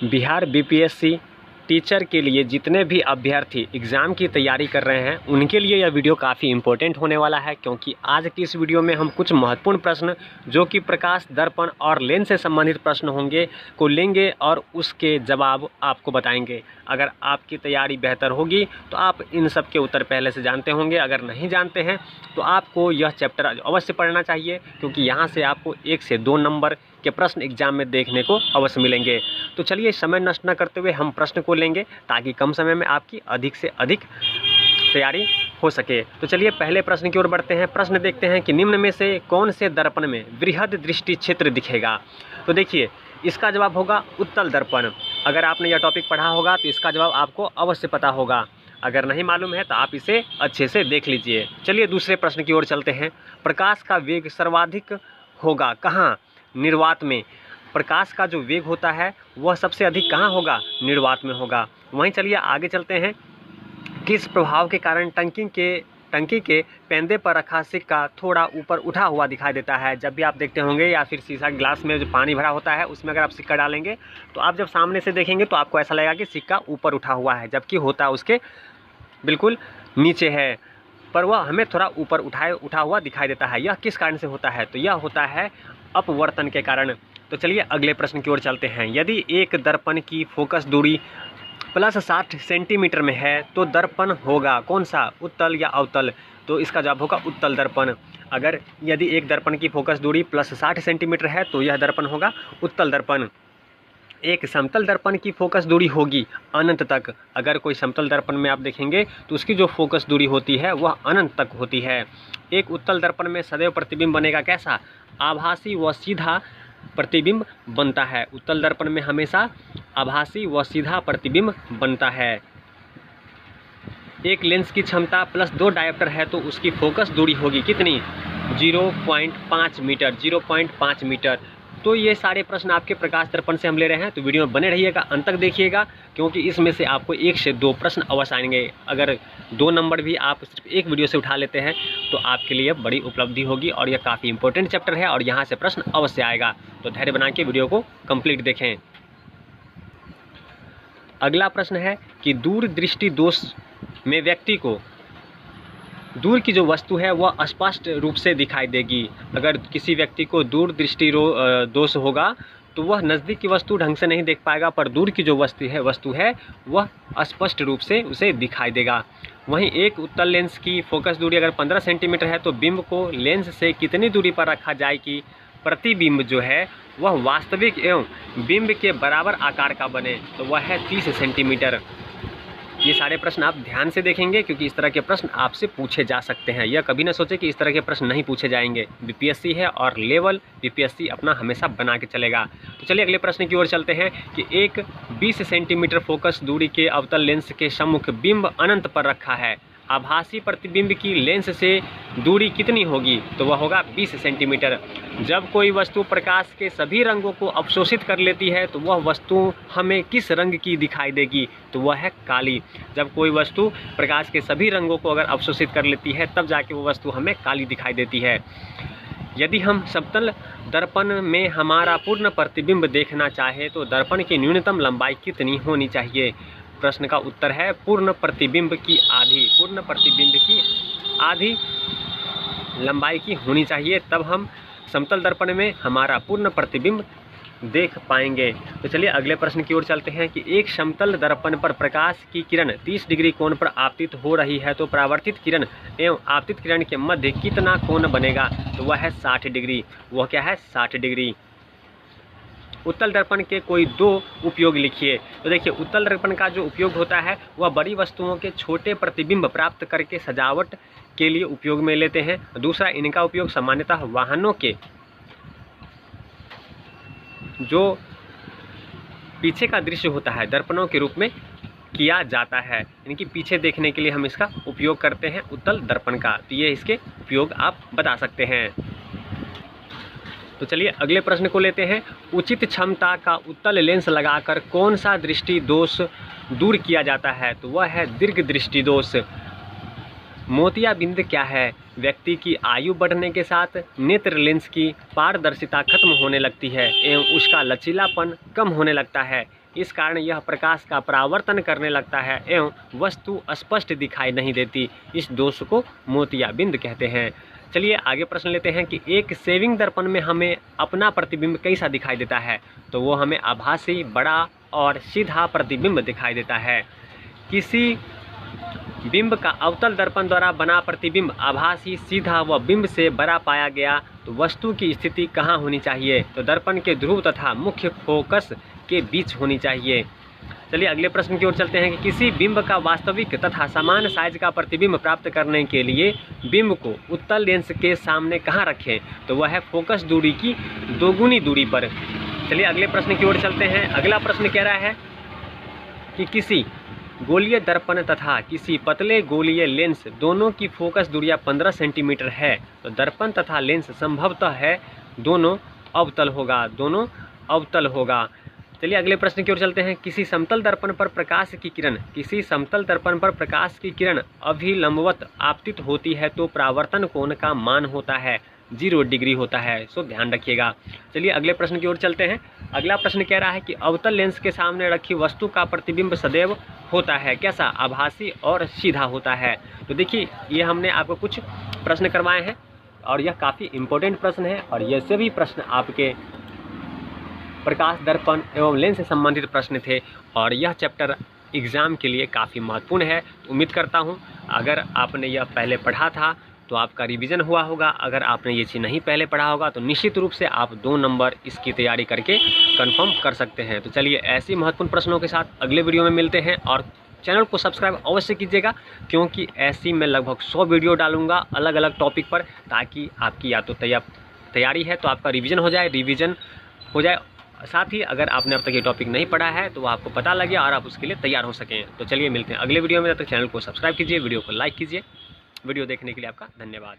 Bihar BPSC teacher के लिए जितने भी अभ्यर्थी एग्ज़ाम की तैयारी कर रहे हैं उनके लिए यह वीडियो काफ़ी इम्पोर्टेंट होने वाला है, क्योंकि आज की इस वीडियो में हम कुछ महत्वपूर्ण प्रश्न जो कि प्रकाश दर्पण और लेंस से संबंधित प्रश्न होंगे को लेंगे और उसके जवाब आपको बताएंगे। अगर आपकी तैयारी बेहतर होगी तो आप इन सब के उत्तर पहले से जानते होंगे, अगर नहीं जानते हैं तो आपको यह चैप्टर अवश्य पढ़ना चाहिए, क्योंकि यहाँ से आपको 1 से 2 नंबर के प्रश्न एग्जाम में देखने को अवश्य मिलेंगे। तो चलिए समय नष्ट न करते हुए हम प्रश्न को लेंगे, ताकि कम समय में आपकी अधिक से अधिक तैयारी हो सके। तो चलिए पहले प्रश्न की ओर बढ़ते हैं। प्रश्न देखते हैं कि निम्न में से कौन से दर्पण में वृहद दृष्टि क्षेत्र दिखेगा। तो देखिए इसका जवाब होगा उत्तल दर्पण। अगर आपने यह टॉपिक पढ़ा होगा तो इसका जवाब आपको अवश्य पता होगा, अगर नहीं मालूम है तो आप इसे अच्छे से देख लीजिए। चलिए दूसरे प्रश्न की ओर चलते हैं। प्रकाश का वेग सर्वाधिक होगा कहाँ? निर्वात में। प्रकाश का जो वेग होता है वह सबसे अधिक कहाँ होगा? निर्वात में होगा। वहीं चलिए आगे चलते हैं। किस प्रभाव के कारण टंकी के पेंदे पर रखा सिक्का थोड़ा ऊपर उठा हुआ दिखाई देता है? जब भी आप देखते होंगे या फिर शीशा गिलास में जो पानी भरा होता है उसमें अगर आप सिक्का डालेंगे तो आप जब सामने से देखेंगे तो आपको ऐसा लगेगा कि सिक्का ऊपर उठा हुआ है, जबकि होता उसके बिल्कुल नीचे है, पर वह हमें थोड़ा ऊपर उठा हुआ दिखाई देता है। यह किस कारण से होता है? तो यह होता है अपवर्तन के कारण। तो चलिए अगले प्रश्न की ओर चलते हैं। यदि एक दर्पण की फोकस दूरी प्लस 60 सेंटीमीटर में है तो दर्पण होगा कौन सा? उत्तल या अवतल? तो इसका जवाब होगा उत्तल दर्पण। अगर यदि एक दर्पण की फोकस दूरी प्लस 60 सेंटीमीटर है तो यह दर्पण होगा उत्तल दर्पण। एक समतल दर्पण की फोकस दूरी होगी अनंत तक। अगर कोई समतल दर्पण में आप देखेंगे तो उसकी जो फोकस दूरी होती है वह अनंत तक होती है। एक उत्तल दर्पण में सदैव प्रतिबिंब बनेगा कैसा? आभासी व सीधा प्रतिबिंब बनता है। उत्तल दर्पण में हमेशा आभासी व सीधा प्रतिबिंब बनता है। एक लेंस की क्षमता प्लस 2 डायोप्टर है तो उसकी फोकस दूरी होगी कितनी? 0.5 मीटर। 0.5 मीटर। तो ये सारे प्रश्न आपके प्रकाश दर्पण से हम ले रहे हैं, तो वीडियो में बने रहिएगा, अंत तक देखिएगा, क्योंकि इसमें से आपको 1 से 2 प्रश्न अवश्य आएंगे। अगर 2 नंबर भी आप सिर्फ एक वीडियो से उठा लेते हैं तो आपके लिए बड़ी उपलब्धि होगी, और यह काफ़ी इंपॉर्टेंट चैप्टर है और यहाँ से प्रश्न अवश्य आएगा। तो धैर्य बना के वीडियो को कंप्लीट देखें। अगला प्रश्न है कि दूरदृष्टि दोष में व्यक्ति को दूर की जो वस्तु है वह स्पष्ट रूप से दिखाई देगी। अगर किसी व्यक्ति को दूरदृष्टि दोष होगा तो वह नज़दीक की वस्तु ढंग से नहीं देख पाएगा, पर दूर की जो वस्तु है वह स्पष्ट रूप से उसे दिखाई देगा। वहीं एक उत्तल लेंस की फोकस दूरी अगर 15 सेंटीमीटर है तो बिंब को लेंस से कितनी दूरी पर रखा जाए कि प्रतिबिंब जो है वह वास्तविक एवं बिंब के बराबर आकार का बने? तो वह है 30 सेंटीमीटर। ये सारे प्रश्न आप ध्यान से देखेंगे, क्योंकि इस तरह के प्रश्न आपसे पूछे जा सकते हैं। यह कभी ना सोचे कि इस तरह के प्रश्न नहीं पूछे जाएंगे। बीपीएससी है और लेवल बीपीएससी अपना हमेशा बना के चलेगा। तो चलिए अगले प्रश्न की ओर चलते हैं कि एक 20 सेंटीमीटर फोकस दूरी के अवतल लेंस के सम्मुख बिंब अनंत पर रखा है। आभासी प्रतिबिंब की लेंस से दूरी कितनी होगी? तो वह होगा 20 सेंटीमीटर। जब कोई वस्तु प्रकाश के सभी रंगों को अवशोषित कर लेती है तो वह वस्तु हमें किस रंग की दिखाई देगी? तो वह है काली। जब कोई वस्तु प्रकाश के सभी रंगों को अगर अवशोषित कर लेती है तब जाके वो वस्तु हमें काली दिखाई देती है। यदि हम समतल दर्पण में हमारा पूर्ण प्रतिबिंब देखना चाहे तो दर्पण की न्यूनतम लंबाई कितनी होनी चाहिए? प्रश्न का उत्तर है पूर्ण प्रतिबिंब की आधी। पूर्ण प्रतिबिंब की आधी लंबाई की होनी चाहिए, तब हम समतल दर्पण में हमारा पूर्ण प्रतिबिंब देख पाएंगे। तो चलिए अगले प्रश्न की ओर चलते हैं कि एक समतल दर्पण पर प्रकाश की किरण 30 डिग्री कोण पर आपतित हो रही है तो परावर्तित किरण एवं आपतित किरण के मध्य कितना कोण बनेगा? तो वह है 60 डिग्री। वह क्या है? 60 डिग्री। उत्तल दर्पण के कोई 2 उपयोग लिखिए। तो देखिए उत्तल दर्पण का जो उपयोग होता है वह बड़ी वस्तुओं के छोटे प्रतिबिंब प्राप्त करके सजावट के लिए उपयोग में लेते हैं। दूसरा, इनका उपयोग सामान्यतः वाहनों के जो पीछे का दृश्य होता है दर्पणों के रूप में किया जाता है। इनकी पीछे देखने के लिए हम इसका उपयोग करते हैं उत्तल दर्पण का। तो ये इसके उपयोग आप बता सकते हैं। तो चलिए अगले प्रश्न को लेते हैं। उचित क्षमता का उत्तल लेंस लगाकर कौन सा दृष्टि दोष दूर किया जाता है? तो वह है दीर्घ दृष्टि दोष। मोतियाबिंद क्या है? व्यक्ति की आयु बढ़ने के साथ नेत्र लेंस की पारदर्शिता खत्म होने लगती है एवं उसका लचीलापन कम होने लगता है। इस कारण यह प्रकाश का परावर्तन करने लगता है एवं वस्तु स्पष्ट दिखाई नहीं देती। इस दोष को मोतियाबिंद कहते हैं। चलिए आगे प्रश्न लेते हैं कि एक शेविंग दर्पण में हमें अपना प्रतिबिंब कैसा दिखाई देता है? तो वो हमें आभासी, बड़ा और सीधा प्रतिबिंब दिखाई देता है। किसी बिंब का अवतल दर्पण द्वारा बना प्रतिबिंब आभासी, सीधा व बिंब से बड़ा पाया गया तो वस्तु की स्थिति कहाँ होनी चाहिए? तो दर्पण के ध्रुव तथा मुख्य फोकस के बीच होनी चाहिए। चलिए अगले प्रश्न की ओर चलते हैं कि किसी बिंब का वास्तविक तथा समान साइज का प्रतिबिंब प्राप्त करने के लिए बिंब को उत्तल लेंस के सामने कहाँ रखें? तो वह है फोकस दूरी की दोगुनी दूरी पर। चलिए अगले प्रश्न की ओर चलते हैं। अगला प्रश्न कह रहा है कि किसी गोलीय दर्पण तथा किसी पतले गोलीय लेंस दोनों की फोकस दूरियां 15 सेंटीमीटर है तो दर्पण तथा लेंस संभवतः है दोनों अवतल होगा। चलिए अगले प्रश्न की ओर चलते हैं। किसी समतल दर्पण पर प्रकाश की किरण अभिलंबवत आपतित होती है तो परावर्तन कोण का मान होता है 0 डिग्री होता है। सो ध्यान रखिएगा। चलिए अगले प्रश्न की ओर चलते हैं। अगला प्रश्न कह रहा है कि अवतल लेंस के सामने रखी वस्तु का प्रतिबिंब सदैव होता है कैसा? आभासी और सीधा होता है। तो देखिए ये हमने आपको कुछ प्रश्न करवाए हैं और यह काफ़ी इम्पोर्टेंट प्रश्न है और ये सभी प्रश्न आपके प्रकाश दर्पण एवं लेंस से संबंधित प्रश्न थे और यह चैप्टर एग्ज़ाम के लिए काफ़ी महत्वपूर्ण है। उम्मीद करता हूँ अगर आपने यह पहले पढ़ा था तो आपका रिवीजन हुआ होगा। अगर आपने ये चीज़ नहीं पहले पढ़ा होगा तो निश्चित रूप से आप 2 नंबर इसकी तैयारी करके कंफर्म कर सकते हैं। तो चलिए ऐसी महत्वपूर्ण प्रश्नों के साथ अगले वीडियो में मिलते हैं और चैनल को सब्सक्राइब अवश्य कीजिएगा क्योंकि ऐसी मैं लगभग 100 वीडियो डालूंगा अलग अलग टॉपिक पर ताकि आपकी या तो तैयारी है तो आपका रिवीजन हो जाए। साथ ही अगर आपने अब तक ये टॉपिक नहीं पढ़ा है तो आपको पता लगे और आप उसके लिए तैयार हो सकें। तो चलिए मिलते हैं अगले वीडियो में। तब तक चैनल को सब्सक्राइब कीजिए, वीडियो को लाइक कीजिए। वीडियो देखने के लिए आपका धन्यवाद।